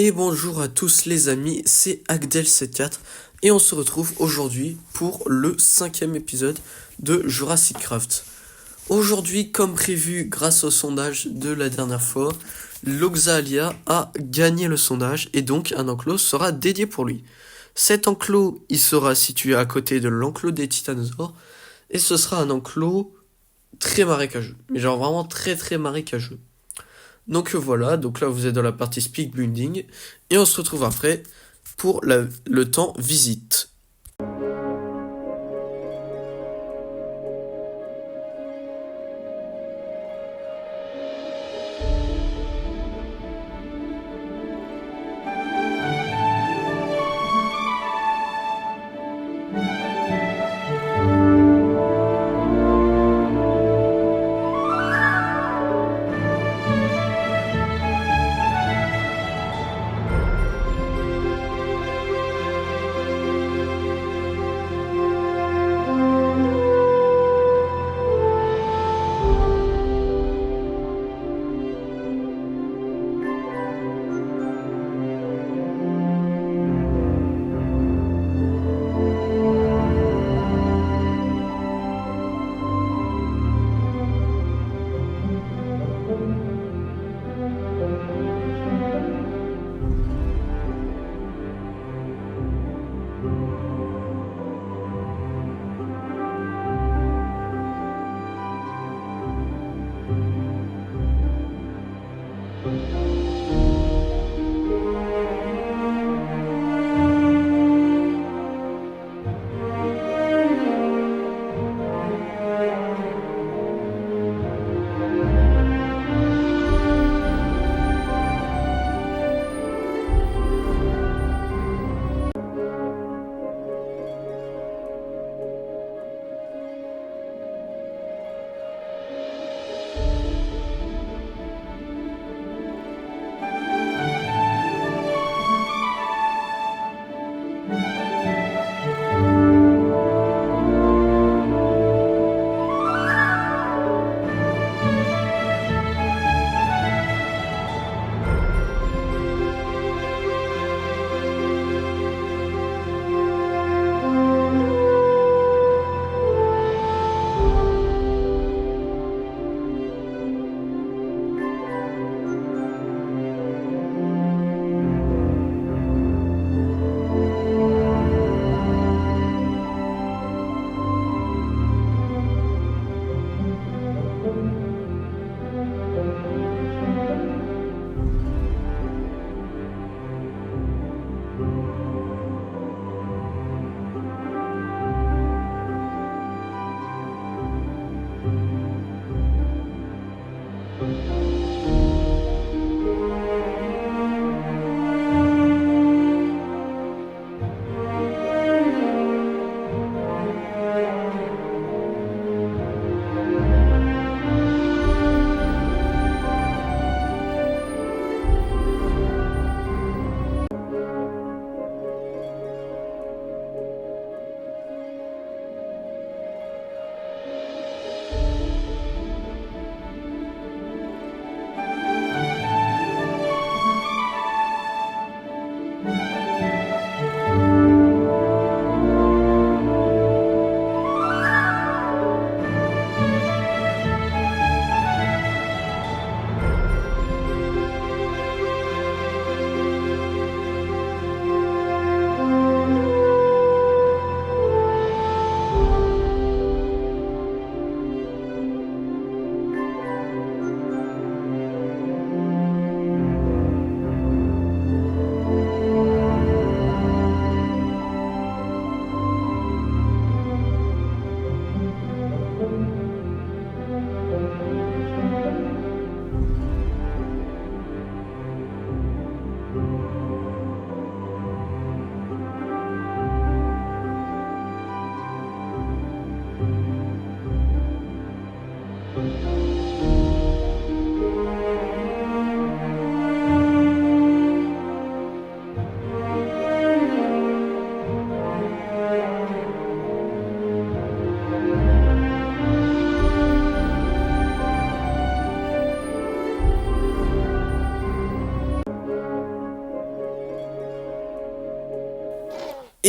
Et bonjour à tous les amis, c'est Agdel74 et on se retrouve aujourd'hui pour le 5e épisode de Jurassic Craft. Aujourd'hui, comme prévu grâce au sondage de la dernière fois, Loxalia a gagné le sondage et donc un enclos sera dédié pour lui. Cet enclos, il sera situé à côté de l'enclos des titanosaures et ce sera un enclos très marécageux, mais genre vraiment très très marécageux. Donc voilà, donc là vous êtes dans la partie speed building et on se retrouve après pour le temps visite.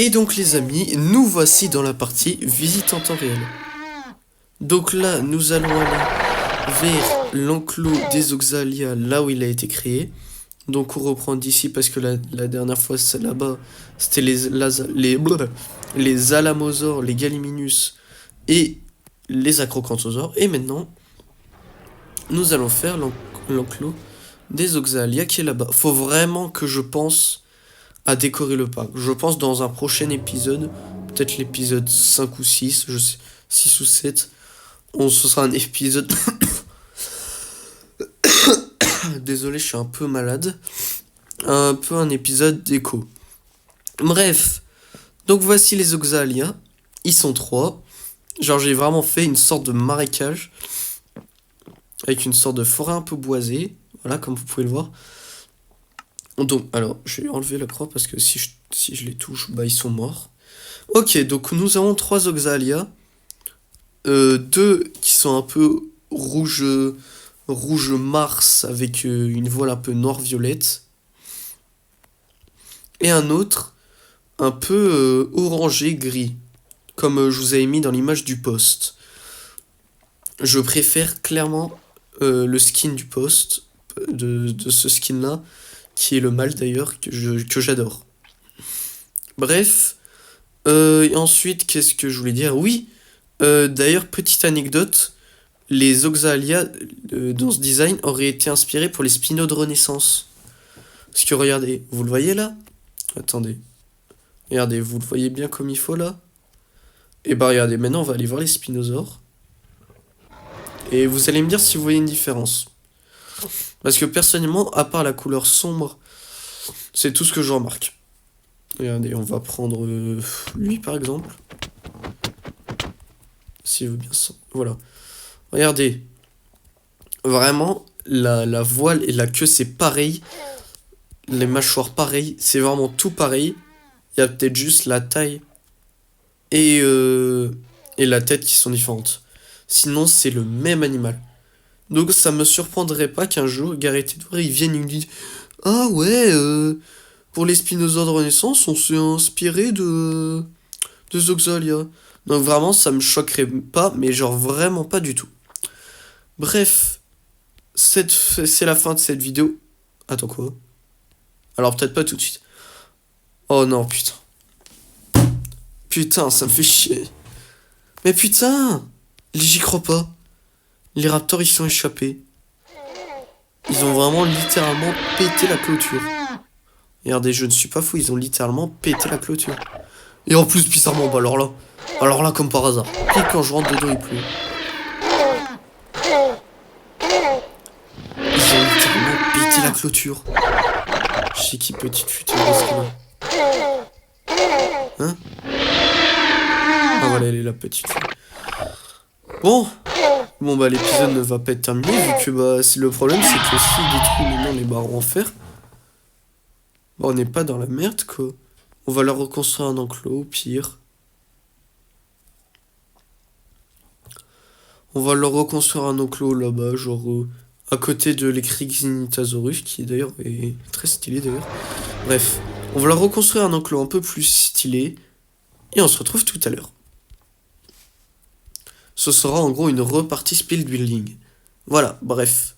Et donc les amis, nous voici dans la partie visite en temps réel. Donc là, nous allons aller vers l'enclos des Oxalia, là où il a été créé. Donc on reprend d'ici parce que la dernière fois c'est là-bas, c'était les Alamosaures, les Gallimimus et les Acrocanthosaures. Et maintenant, nous allons faire l'enclos des Oxalia qui est là-bas. Faut vraiment que je pense à décorer le parc. Je pense dans un prochain épisode, peut-être l'épisode 5 ou 6, je sais, 6 ou 7, ce sera un épisode... Désolé, je suis un peu malade. Un peu un épisode déco. Bref, donc voici les Oxalia. Ils sont 3. Genre j'ai vraiment fait une sorte de marécage. Avec une sorte de forêt un peu boisée. Voilà, comme vous pouvez le voir. Donc, alors, je vais enlever la croix parce que si je les touche, bah ils sont morts. Ok, donc nous avons 3 Oxalia. 2 qui sont un peu rouge Mars avec une voile un peu noir-violette. Et un autre un peu orangé gris. Comme je vous avais mis dans l'image du poste. Je préfère clairement le skin du poste. De ce skin là. Qui est le mâle d'ailleurs, que j'adore. Bref. Et ensuite, qu'est-ce que je voulais dire? Oui, d'ailleurs, petite anecdote. Les Oxalia dans ce design auraient été inspirés pour les Spino de Renaissance. Parce que regardez, vous le voyez là? Attendez. Regardez, vous le voyez bien comme il faut là? Et bah regardez, maintenant on va aller voir les Spinosaures. Et vous allez me dire si vous voyez une différence. Parce que personnellement, à part la couleur sombre, c'est tout ce que je remarque. Regardez, on va prendre lui par exemple. S'il veut bien ça. Voilà. Regardez. Vraiment, la voile et la queue c'est pareil. Les mâchoires pareilles. C'est vraiment tout pareil. Il y a peut-être juste la taille et la tête qui sont différentes. Sinon, c'est le même animal. Donc ça me surprendrait pas qu'un jour, Gareth Edwards, il vienne et me dise ah ouais, pour les Spinosaures de Renaissance, on s'est inspiré de Zoxalia. Donc vraiment, ça me choquerait pas, mais genre vraiment pas du tout. Bref, c'est la fin de cette vidéo. Attends quoi? Alors peut-être pas tout de suite. Oh non, putain. Putain, ça me fait chier. Mais putain, j'y crois pas. Les raptors, ils sont échappés. Ils ont vraiment littéralement pété la clôture. Regardez, je ne suis pas fou, ils ont littéralement pété la clôture. Et en plus, bizarrement, bah alors là, comme par hasard. Puis quand je rentre dedans, il pleut. Ils ont littéralement pété la clôture. Je sais qui petite future parce que là. Hein? Ah voilà, elle est la petite fille. Bon bah l'épisode ne va pas être terminé vu que bah le problème c'est que s'il détruit maintenant les barreaux en fer, bah on n'est pas dans la merde quoi. On va leur reconstruire un enclos au pire. On va leur reconstruire un enclos là-bas, genre à côté de l'Ecrixinitasaurus qui d'ailleurs est très stylé d'ailleurs. Bref, on va leur reconstruire un enclos un peu plus stylé et on se retrouve tout à l'heure. Ce sera en gros une repartie speed building. Voilà, bref.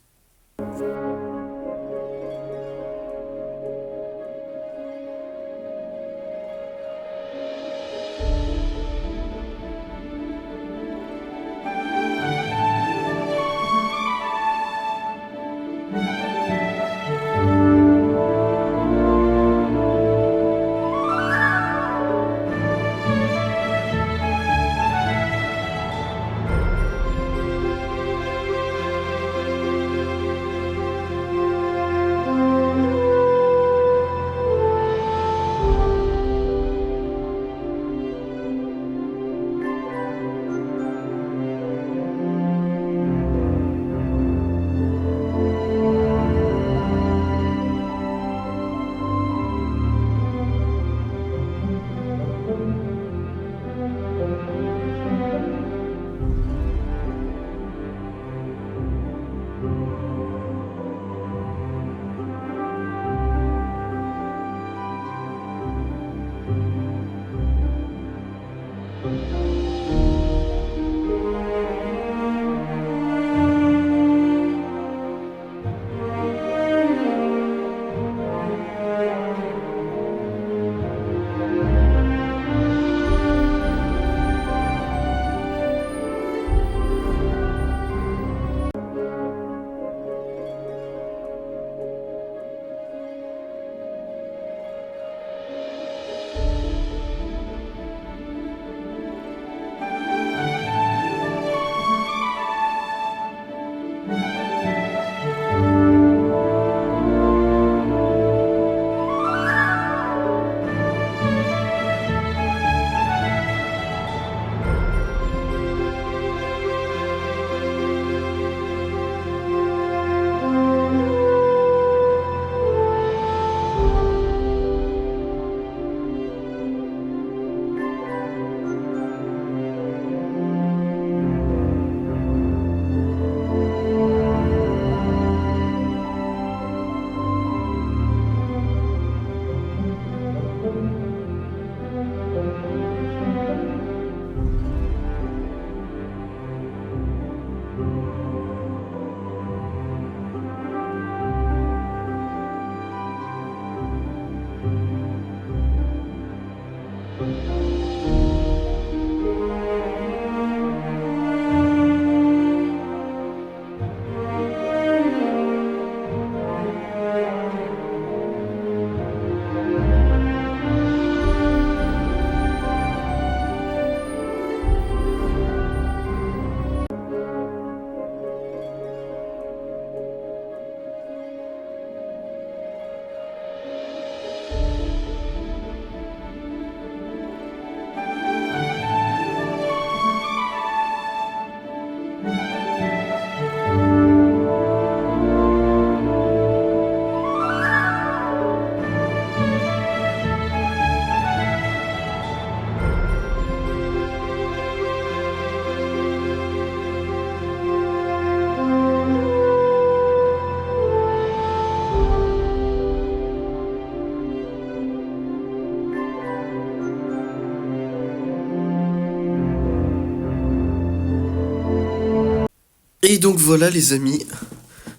Et donc voilà les amis,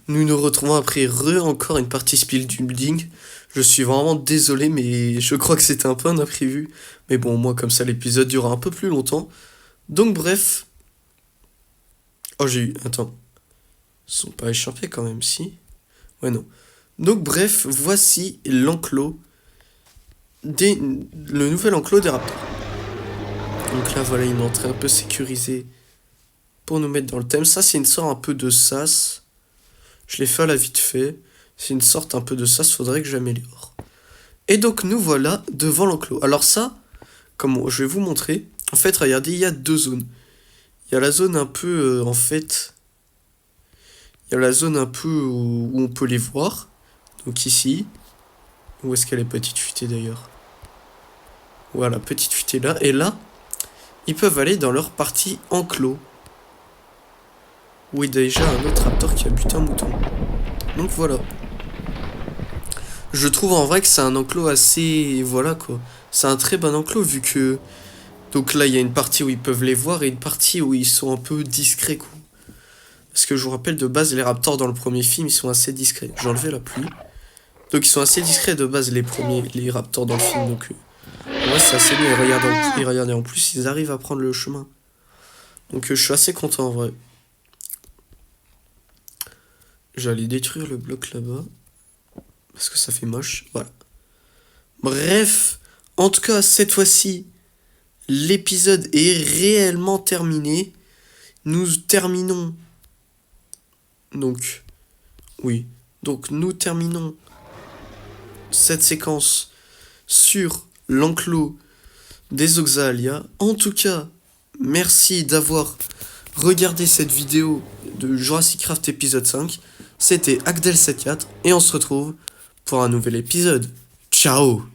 nous nous retrouvons après encore une partie speed building. Je suis vraiment désolé, mais je crois que c'était un peu un imprévu. Mais bon, moi comme ça l'épisode durera un peu plus longtemps. Donc bref. Oh j'ai eu... Attends. Ils sont pas échappés quand même, si. Ouais non. Donc bref, voici l'enclos le nouvel enclos des raptors. Donc là voilà, il est en train un peu sécurisé pour nous mettre dans le thème. Ça c'est une sorte un peu de sas. Je l'ai fait à la vite fait. C'est une sorte un peu de sas, faudrait que j'améliore. Et donc nous voilà devant l'enclos. Alors ça, comme je vais vous montrer, en fait regardez, il y a deux zones. Il y a la zone un peu en fait... Il y a la zone un peu où on peut les voir. Donc ici. Où est-ce qu'elle est petite futée d'ailleurs? Voilà, petite futée là. Et là, ils peuvent aller dans leur partie enclos. Où est déjà un autre raptor qui a buté un mouton. Donc voilà. Je trouve en vrai que c'est un enclos assez... Voilà quoi. C'est un très bon enclos vu que... Donc là, il y a une partie où ils peuvent les voir et une partie où ils sont un peu discrets quoi. Parce que je vous rappelle, de base, les raptors dans le premier film, ils sont assez discrets. J'ai enlevé la pluie. Donc ils sont assez discrets de base, les raptors dans le film. Donc ouais, c'est assez bien. Et regardez, en plus, ils arrivent à prendre le chemin. Donc je suis assez content en vrai. J'allais détruire le bloc là-bas. Parce que ça fait moche. Voilà. Bref. En tout cas, cette fois-ci, l'épisode est réellement terminé. Nous terminons. Donc, oui. Donc nous terminons cette séquence sur l'enclos des Oxalia. En tout cas, merci d'avoir regardé cette vidéo de Jurassic Craft épisode 5. C'était Agdel74 et on se retrouve pour un nouvel épisode. Ciao!